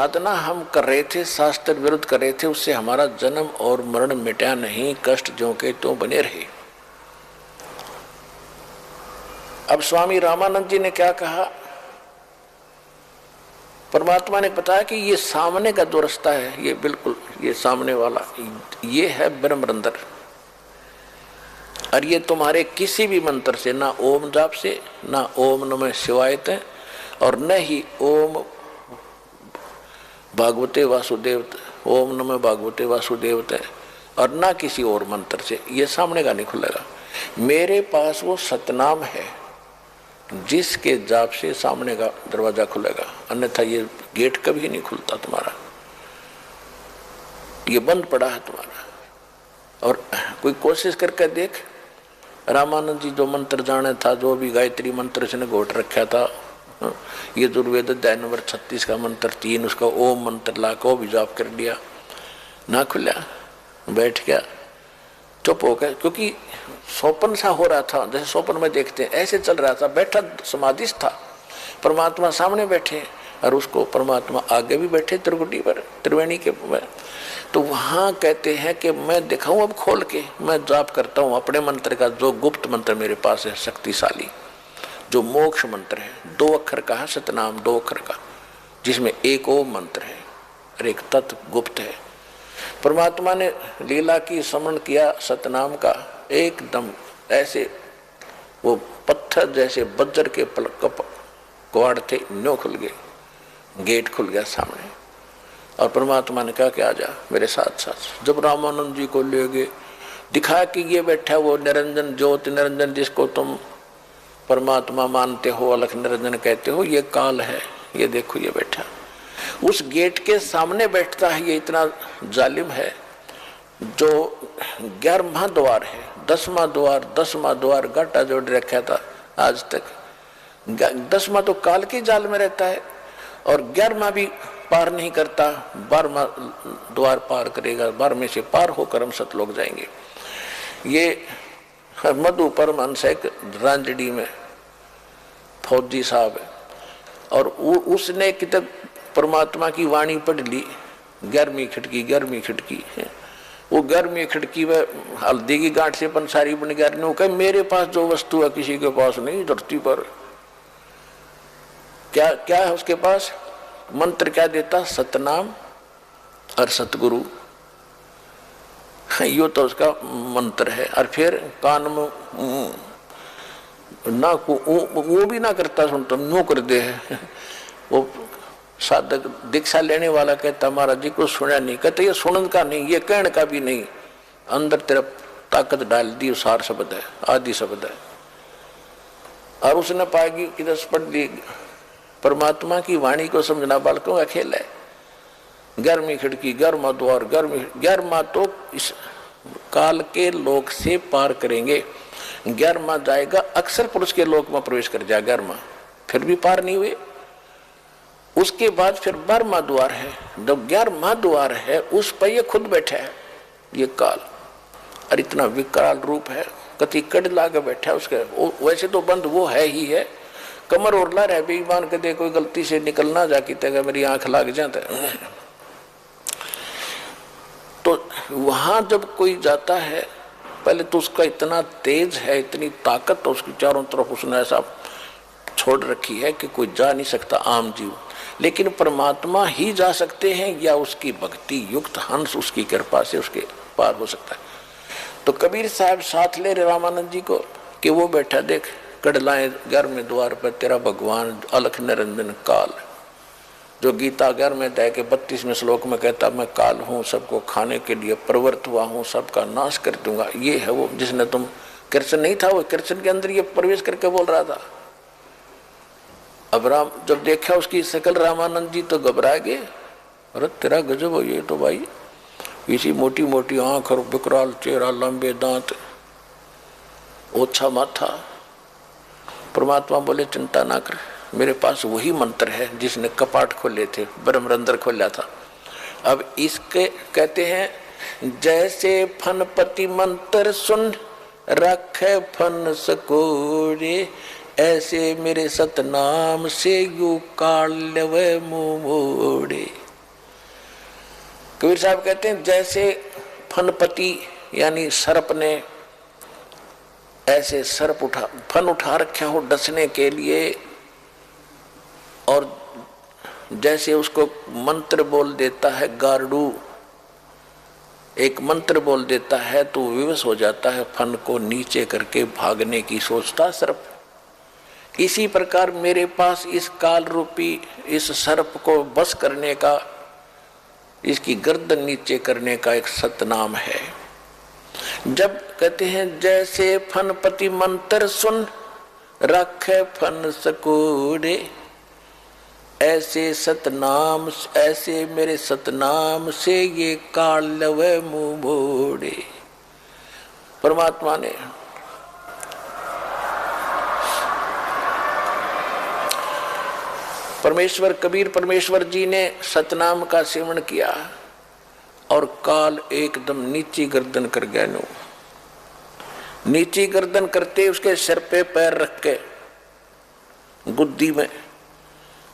साधना हम कर रहे थे, शास्त्र विरुद्ध कर रहे थे, उससे हमारा जन्म और मरण मिटा नहीं, कष्ट ज्यों के त्यों बने रहे। अब स्वामी रामानंद जी ने क्या कहा, परमात्मा ने बताया कि ये सामने का जो रास्ता है, ये बिल्कुल ये सामने वाला, ये है ब्रह्मरंध्र, और ये तुम्हारे किसी भी मंत्र से, ना ओम जाप से, ना ओम नमः शिवाय है, और न ही ओम भागवते वासुदेव, ओम नमः भागवते वासुदेव है, और ना किसी और मंत्र से ये सामने का नहीं खुलेगा। मेरे पास वो सतनाम है जिसके जाप से सामने का दरवाजा खुलेगा, अन्यथा ये गेट कभी नहीं खुलता तुम्हारा, ये बंद पड़ा है तुम्हारा। और कोई कोशिश करके देख, रामानंद जी जो मंत्र जाने था, जो भी गायत्री मंत्र से ने घोट रखा था, ये दुर्वेद अध्याय नंबर 36 का मंत्र 3, उसका ओम मंत्र ला को भी जाप कर लिया, ना खुला, बैठ गया, चुप हो गया, क्योंकि स्वप्न सा हो रहा था, जैसे स्वप्न में देखते हैं ऐसे चल रहा था, बैठा समाधिस्थ था, परमात्मा सामने बैठे और उसको परमात्मा आगे भी बैठे त्रिकुटी पर, त्रिवेणी के पर। तो वहाँ कहते हैं कि मैं दिखाऊं अब खोल के, मैं जाप करता हूँ अपने मंत्र का, जो गुप्त मंत्र मेरे पास है शक्तिशाली, जो मोक्ष मंत्र है, 2 अक्षर का है सतनाम, 2 अक्षर का, जिसमें एक ओम मंत्र है और एक तत्व गुप्त है। परमात्मा ने लीला की स्मरण किया सतनाम का, एकदम ऐसे वो पत्थर जैसे वज्र के कवाड़ थे, न्यों खुल गए, गेट खुल गया सामने, और परमात्मा ने कहा कि आ जा मेरे साथ साथ। जब रामानंद जी को ले गए, दिखा कि ये बैठा वो निरंजन ज्योति निरंजन, जिसको तुम परमात्मा मानते हो, अलख निरंजन कहते हो, ये काल है, ये देखो ये बैठा उस गेट के सामने बैठता है। ये इतना जालिम है, जो 11वां द्वार है, 10वां द्वार गाटा जोड़ रखा था आज तक। 10वां तो काल के जाल में रहता है, और 11वां भी पार नहीं करता, 12वां द्वार पार करेगा, 12वें से पार होकर हम सतलोक जाएंगे। ये मधु परमहंस एक रांजड़ी में फौजी साहब है, और उसने कितब परमात्मा की वाणी पढ़ ली, 11वीं खिड़की है, वो 11वीं खिड़की में हल्दी की गांठ से पंसारी बन गया। ने कहा मेरे पास जो वस्तु है किसी के पास नहीं धरती पर। क्या क्या है उसके पास? मंत्र क्या देता? सतनाम और सतगुरु, यो तो उसका मंत्र है। और फिर कान में ना वो भी ना करता सुनता, नो कर दे है। वो साधक दीक्षा लेने वाला कहता महाराज जी को सुना नहीं, कहते ये सुनन का नहीं, ये कहने का भी नहीं, अंदर तेरा ताकत डाल दी, सार शब्द है, आदि शब्द है। और उसने पाएगी कि 10 पढ़ ली, परमात्मा की वाणी को समझना बालकों का खेल है। 11वीं खिड़की, 11वां द्वार, 11वां तो इस काल के लोक से पार करेंगे, 11वां जाएगा अक्षर पुरुष के लोक में प्रवेश कर जाएगा, 11वां फिर भी पार नहीं हुए। उसके बाद फिर 12वां द्वार है, जब 11वां द्वार है उस पर ये खुद बैठा है ये काल, और इतना विकराल रूप है, कति कड़ लाके बैठा है उसके। वैसे तो बंद वो है ही है, कमर ओरला रहे बेईमान के दे, कोई गलती से निकलना जाके तेगा मेरी आंख लाग जाता है। तो वहां जब कोई जाता है, पहले तो उसका इतना तेज है, इतनी ताकत, तो उसकी चारों तरफ उसने ऐसा छोड़ रखी है कि कोई जा नहीं सकता आम जीव। लेकिन परमात्मा ही जा सकते हैं, या उसकी भक्ति युक्त हंस उसकी कृपा से उसके पार हो सकता है। तो कबीर साहब साथ ले रहे रामानंद जी को कि वो बैठा देख कड़लाए 11वें द्वार पर तेरा भगवान अलख निरंजन काल, जो गीता 11वें अध्याय के 32वें श्लोक में कहता मैं काल हूँ, सबको खाने के लिए प्रवृत्त हुआ हूँ, सबका नाश कर दूंगा। ये है वो जिसने तुम, कृष्ण नहीं था वो, कृष्ण के अंदर ये प्रवेश करके बोल रहा था। अब राम जब देखा उसकी शकल रामानंद जी तो घबरा गए, अरे तेरा गजब हो, ये तो भाई इसी मोटी मोटी आंख और विकराल चेहरा, लंबे दांत, ओछा माथा। परमात्मा बोले चिंता ना कर, मेरे पास वही मंत्र है जिसने कपाट खोले थे, ब्रह्मरंध्र खोला था। अब इसके कहते हैं जैसे फनपति मंत्र सुन रखे फन सकोरे, ऐसे मेरे सतनाम से यू काल व मुंह मोड़े। कबीर साहब कहते हैं जैसे फनपति यानी सर्प ने ऐसे सर्प फन उठा रखा हो डसने के लिए, और जैसे उसको मंत्र बोल देता है गार्डू, एक मंत्र बोल देता है तो विवश हो जाता है, फन को नीचे करके भागने की सोचता सर्प। इसी प्रकार मेरे पास इस काल रूपी इस सर्प को बस करने का, इसकी गर्दन नीचे करने का एक सतनाम है। जब कहते हैं जैसे फनपति मंत्र सुन रखे फन सकोड़े, ऐसे सतनाम, ऐसे मेरे सतनाम से ये काल लवे मुंह मोड़े। परमात्मा ने परमेश्वर कबीर परमेश्वर जी ने सतनाम का सेवन किया और काल एकदम नीची गर्दन कर गया। नो नीची गर्दन करते उसके सिर पे पैर रख के गुद्दी में,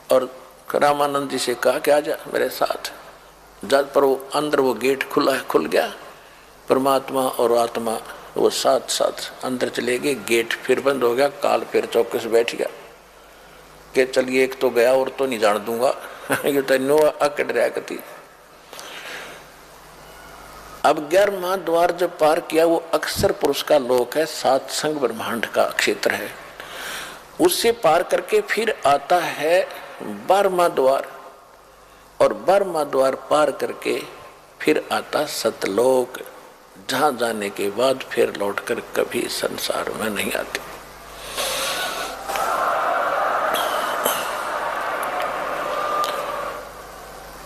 और रामानंद जी से कहा कि आजा मेरे साथ। जब पर वो अंदर वो गेट खुल गया, परमात्मा और आत्मा वो साथ साथ अंदर चले गए, गेट फिर बंद हो गया। काल फिर चौके से बैठ गया कि चलिए एक तो गया और तो नहीं जान दूंगा ये तो नो अकड़ रहा कती। अब 11वां द्वार जब पार किया, वो अक्सर पुरुष का लोक है, सात संग ब्रह्मांड का क्षेत्र है। उससे पार करके फिर आता है 12वां द्वार, और 12वां द्वार पार करके फिर आता सतलोक, जहां जाने के बाद फिर लौटकर कभी संसार में नहीं आते।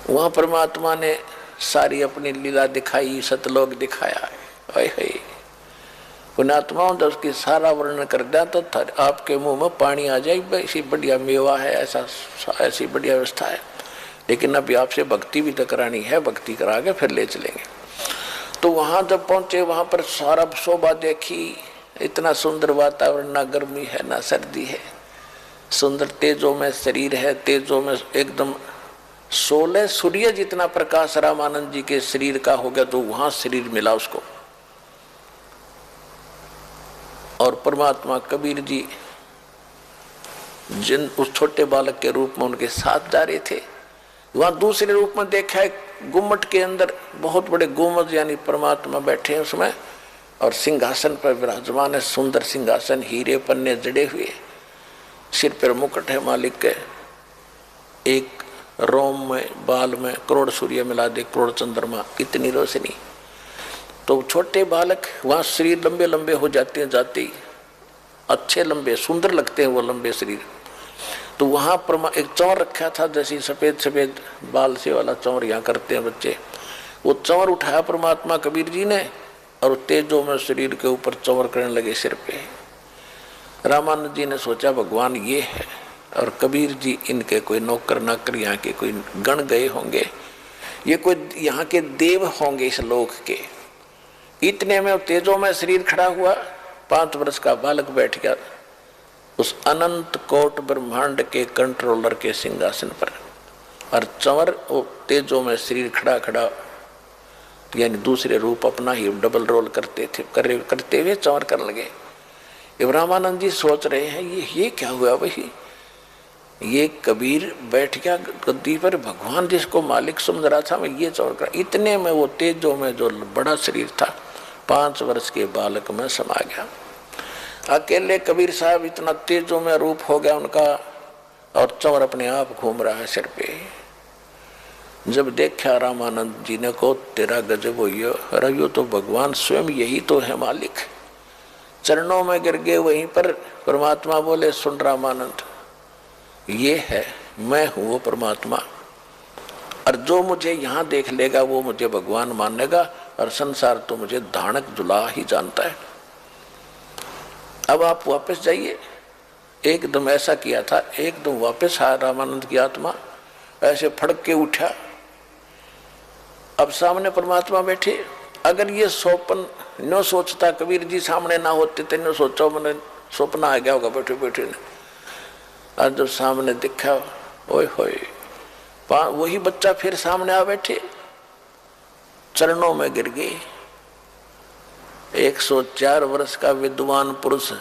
वहां परमात्मा ने सारी अपनी लीला दिखाई, सतलोक दिखाया है। पुण्यात्माओं तो उसकी सारा वर्णन कर दिया तो आपके मुंह में पानी आ जाए, ऐसी बढ़िया मेवा है, ऐसी बढ़िया व्यवस्था है। लेकिन अभी आपसे भक्ति भी तो करानी है, भक्ति करा के फिर ले चलेंगे। तो वहां जब पहुंचे, वहां पर सारा शोभा देखी, इतना सुंदर वातावरण, ना गर्मी है ना सर्दी है, सुंदर तेजों में शरीर है, तेजों में एकदम 16 सूर्य जितना प्रकाश रामानंद जी के शरीर का हो गया। तो वहां शरीर मिला उसको, और परमात्मा कबीर जी जिन उस छोटे बालक के रूप में उनके साथ जा रहे थे, वहां दूसरे रूप में देखा है गुम्मट के अंदर बहुत बड़े गुम्मट यानी परमात्मा बैठे हैं उसमें, और सिंहासन पर विराजमान है, सुंदर सिंहासन, हीरे पन्ने जड़े हुए, सिर पर मुकुट है मालिक के, एक रोम में बाल में करोड़ सूर्य मिला दे, करोड़ चंद्रमा, इतनी रोशनी। तो छोटे बालक वहां शरीर लंबे लंबे हो जाते हैं, जाते ही अच्छे लंबे सुंदर लगते हैं वो लंबे शरीर। तो वहां एक चौर रखा था, जैसे सफेद सफेद बाल से वाला चौर यहाँ करते हैं बच्चे, वो चौर उठाया परमात्मा कबीर जी ने, और तेजों में शरीर के ऊपर चौर करने लगे सिर पे। रामानंद जी ने सोचा भगवान ये है, और कबीर जी इनके कोई नौकर नाकर यहाँ के कोई गण गए होंगे, ये कोई यहाँ के देव होंगे इस लोक के। इतने में तेजों में शरीर खड़ा हुआ, 5 वर्ष का बालक बैठ गया उस अनंत कोट ब्रह्मांड के कंट्रोलर के सिंहासन पर, और चंवर वो तेजों में शरीर खड़ा खड़ा यानी दूसरे रूप अपना ही डबल रोल करते हुए चंवर करने लगे। रामानंद जी सोच रहे हैं ये क्या हुआ भाई, ये कबीर बैठ गया गद्दी पर, भगवान जिसको मालिक समझ रहा था मैं ये चौर कर। इतने में वो तेजों में जो बड़ा शरीर था 5 वर्ष के बालक में समा गया। अकेले कबीर साहब इतना तेजों में रूप हो गया उनका, और चौर अपने आप घूम रहा है सिर पे। जब देखा रामानंद जी ने को तेरा गजब हो, यो तो भगवान स्वयं यही तो है मालिक। चरणों में गिर गए। वहीं पर परमात्मा बोले सुन रामानंद, ये है मैं हूं वो परमात्मा, और जो मुझे यहाँ देख लेगा वो मुझे भगवान मानेगा, और संसार तो मुझे धानक जुला ही जानता है। अब आप वापस जाइए। एकदम ऐसा किया था, एकदम वापस आया रामानंद की आत्मा, ऐसे फड़क के उठा। अब सामने परमात्मा बैठे। अगर ये स्वप्न न सोचता, कबीर जी सामने ना होते तो न सोचो मैंने स्वप्न आ गया होगा बैठे बैठे ने। और जब सामने दिखा, ओए होए, वही बच्चा फिर सामने आ बैठे। चरणों में गिर गए। 104 वर्ष का विद्वान पुरुष,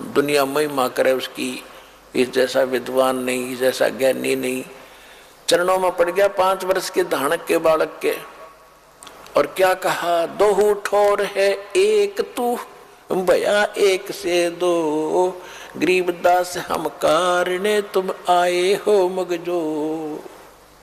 दुनिया महिमा करे उसकी, इस जैसा विद्वान नहीं, इस जैसा ज्ञानी नहीं, चरणों में पड़ गया 5 वर्ष के धानक के बालक के। और क्या कहा, दोहू ठोर है एक तू, भया एक से दो, गरीबदास हम कारणे तुम आए हो मगजो।